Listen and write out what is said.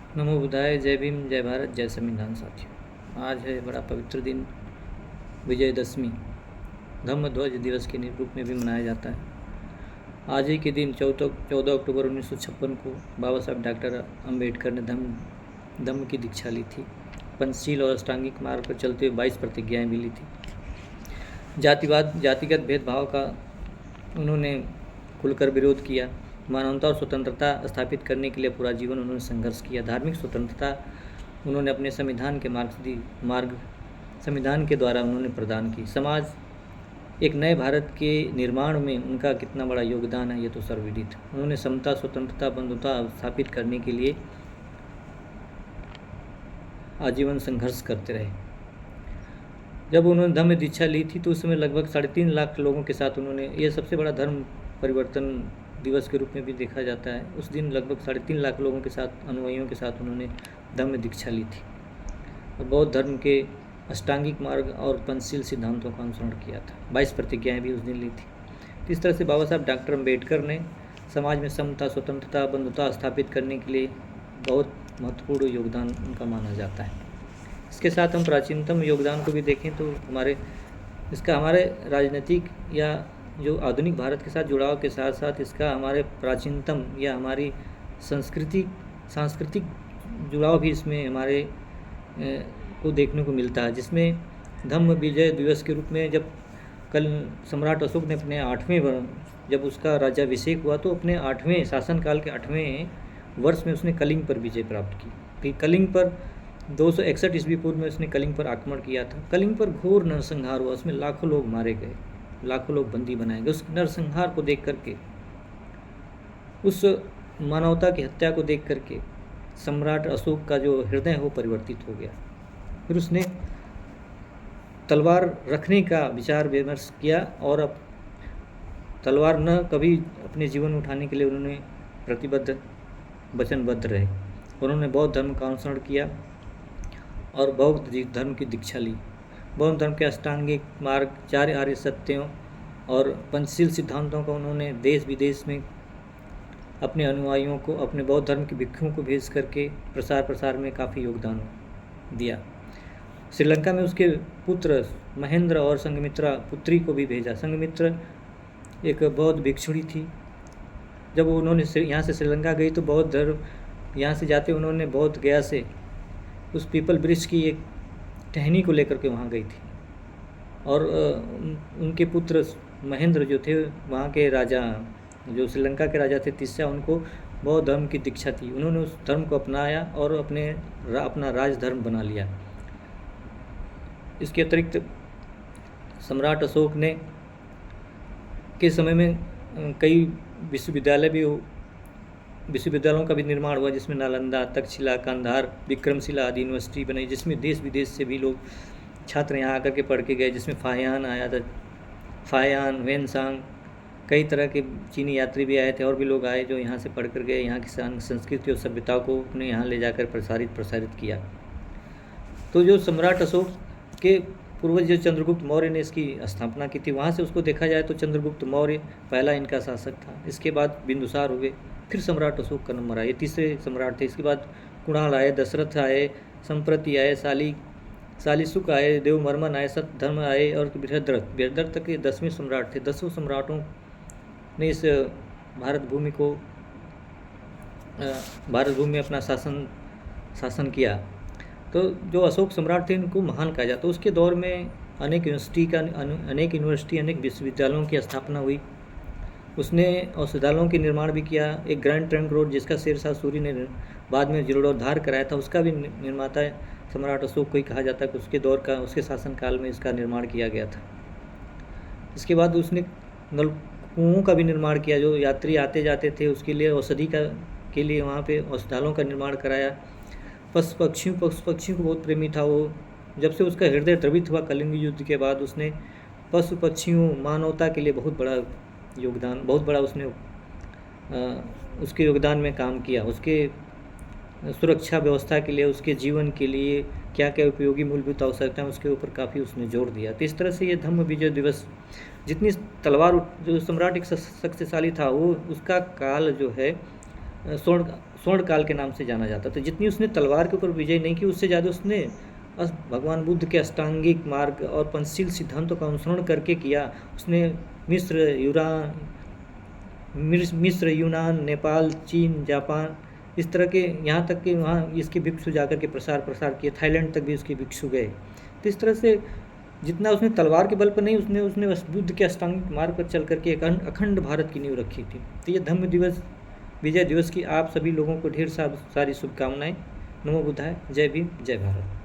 नमो बुद्धाय। जय भीम, जय भारत, जय संविधान। साथियों, आज है बड़ा पवित्र दिन, विजयदशमी। धम्म ध्वज दिवस के रूप में भी मनाया जाता है। आज ही के दिन 14 अक्टूबर 1956 को बाबा साहब डॉक्टर अम्बेडकर ने धम्म की दीक्षा ली थी। पंचशील और अष्टांगिक मार्ग पर चलते हुए 22 प्रतिज्ञाएँ भी ली थी। जातिगत भेदभाव का उन्होंने खुलकर विरोध किया। मानवता और स्वतंत्रता स्थापित करने के लिए पूरा जीवन उन्होंने संघर्ष किया। धार्मिक स्वतंत्रता उन्होंने अपने संविधान के द्वारा उन्होंने प्रदान की। एक नए भारत के निर्माण में उनका कितना बड़ा योगदान है, ये तो सर्वविदित। उन्होंने समता, स्वतंत्रता, बंधुता स्थापित करने के लिए आजीवन संघर्ष करते रहे। जब उन्होंने धम्म दीक्षा ली थी तो उस समय लगभग 3.5 लाख लोगों के साथ उन्होंने, ये सबसे बड़ा धर्म परिवर्तन दिवस के रूप में भी देखा जाता है। उस दिन लगभग 3.5 लाख लोगों के साथ, अनुयायियों के साथ उन्होंने धम्म दीक्षा ली थी और बौद्ध धर्म के अष्टांगिक मार्ग और पंचशील सिद्धांतों का अनुसरण किया था। 22 प्रतिज्ञाएँ भी उस दिन ली थी। तो इस तरह से बाबा साहब डॉक्टर अम्बेडकर ने समाज में समता, स्वतंत्रता, बंधुता स्थापित करने के लिए बहुत महत्वपूर्ण योगदान उनका माना जाता है। इसके साथ हम प्राचीनतम योगदान को भी देखें तो हमारे राजनीतिक या जो आधुनिक भारत के साथ जुड़ाव के साथ साथ इसका हमारे प्राचीनतम या हमारी सांस्कृतिक जुड़ाव भी इसमें हमारे को देखने को मिलता है, जिसमें धम्म विजय दिवस के रूप में जब कल सम्राट अशोक ने अपने 8वें जब उसका राज्याभिषेक हुआ तो अपने 8वें शासनकाल के 8वें वर्ष में उसने कलिंग पर विजय प्राप्त की। कलिंग पर 261 ईस्वी पूर्व में उसने कलिंग पर आक्रमण किया था। कलिंग पर घोर नरसंहार हुआ, उसमें लाखों लोग मारे गए, लाखों लोग बंदी बनाए गए। उस नरसंहार को देख करके, उस मानवता की हत्या को देख करके सम्राट अशोक का जो हृदय है वो परिवर्तित हो गया। फिर उसने तलवार रखने का विचार विमर्श किया और अब तलवार न कभी अपने जीवन में उठाने के लिए उन्होंने वचनबद्ध रहे। उन्होंने बौद्ध धर्म का अनुसरण किया और बौद्ध धर्म की दीक्षा ली। बौद्ध धर्म के अष्टांगिक मार्ग, 4 आर्य सत्यों और पंचशील सिद्धांतों का उन्होंने देश विदेश में अपने अनुयायियों को, अपने बौद्ध धर्म के भिक्षुओं को भेज करके प्रसार में काफ़ी योगदान दिया। श्रीलंका में उसके पुत्र महेंद्र और संघमित्रा पुत्री को भी भेजा। संघमित्र एक बौद्ध भिक्षुणी थी। जब उन्होंने यहाँ से श्रीलंका गई तो बौद्ध धर्म यहाँ से जाते उन्होंने बोध गया से उस पीपल वृक्ष की एक टहनी को लेकर के वहाँ गई थी और उनके पुत्र महेंद्र जो थे, वहाँ के राजा, जो श्रीलंका के राजा थे तिस्सा, उनको बौद्ध धर्म की दीक्षा थी। उन्होंने उस धर्म को अपनाया और अपना राजधर्म बना लिया। इसके अतिरिक्त सम्राट अशोक ने के समय में कई विश्वविद्यालयों का भी निर्माण हुआ, जिसमें नालंदा, तक्षशिला, कांधार, विक्रमशिला आदि यूनिवर्सिटी बनी, जिसमें देश विदेश से भी लोग छात्र यहाँ आकर के पढ़ के गए। जिसमें फायान आया था, फायान, वेनसांग, कई तरह के चीनी यात्री भी आए थे और भी लोग आए जो यहाँ से पढ़ कर गए। यहाँ की संस्कृति और सभ्यता को अपने यहाँ ले जाकर प्रसारित किया। तो जो सम्राट अशोक के पूर्वज जो चंद्रगुप्त मौर्य ने इसकी स्थापना की थी, वहाँ से उसको देखा जाए तो चंद्रगुप्त मौर्य पहला इनका शासक था। इसके बाद बिंदुसार हुए, फिर सम्राट अशोक का नंबर आया, ये तीसरे सम्राट थे। इसके बाद कुणाल आए, दशरथ आए, संप्रति आए, सालिसुक आए, देववर्मन आए, सतधर्म आए और बृहद्रथ तक के 10वें सम्राट थे। 10 सम्राटों ने इस भारत भूमि में अपना शासन किया। तो जो अशोक सम्राट थे इनको महान कहा जाता। उसके दौर में अनेक यूनिवर्सिटी, अनेक विश्वविद्यालयों की स्थापना हुई। उसने औषधालयों के निर्माण भी किया। एक ग्रैंड ट्रंक रोड जिसका शेरशाह सूरी ने बाद में जीर्णोद्धार कराया था, उसका भी निर्माता सम्राट अशोक को ही कहा जाता है कि उसके शासनकाल में इसका निर्माण किया गया था। इसके बाद उसने नलकुओं का भी निर्माण किया, जो यात्री आते जाते थे उसके लिए औषधि के लिए वहाँ पे औषधालयों का निर्माण कराया। पशु पक्षियों को बहुत प्रेमी था वो। जब से उसका हृदय द्रवित हुआ कलिंग युद्ध के बाद, उसने पशु पक्षियों, मानवता के लिए बहुत बड़ा उसने उसके योगदान में काम किया। उसके सुरक्षा व्यवस्था के लिए, उसके जीवन के लिए क्या क्या उपयोगी मूलभूत आवश्यकता है, उसके ऊपर काफ़ी उसने जोर दिया। तो इस तरह से ये धम्म विजय दिवस, जितनी तलवार जो सम्राट एक शक्तिशाली था, वो उसका काल जो है स्वर्ण काल के नाम से जाना जाता। तो जितनी उसने तलवार के ऊपर विजय नहीं की, उससे ज़्यादा उसने भगवान बुद्ध के अष्टांगिक मार्ग और पंचशील सिद्धांतों का अनुसरण करके किया। उसने मिस्र, यूनान, नेपाल, चीन, जापान, इस तरह के, यहाँ तक कि वहाँ इसके भिक्षु जाकर के प्रसार किए, थाईलैंड तक भी उसके भिक्षु गए। तो इस तरह से जितना उसने तलवार के बल पर नहीं, उसने बस बुद्ध के अष्टांगिक मार्ग पर चल करके एक अखंड भारत की नींव रखी थी। तो ये धम्म दिवस, विजय दिवस की आप सभी लोगों को ढेर सारी शुभकामनाएं। नमो बुद्धाय। जय भीम, जय भारत।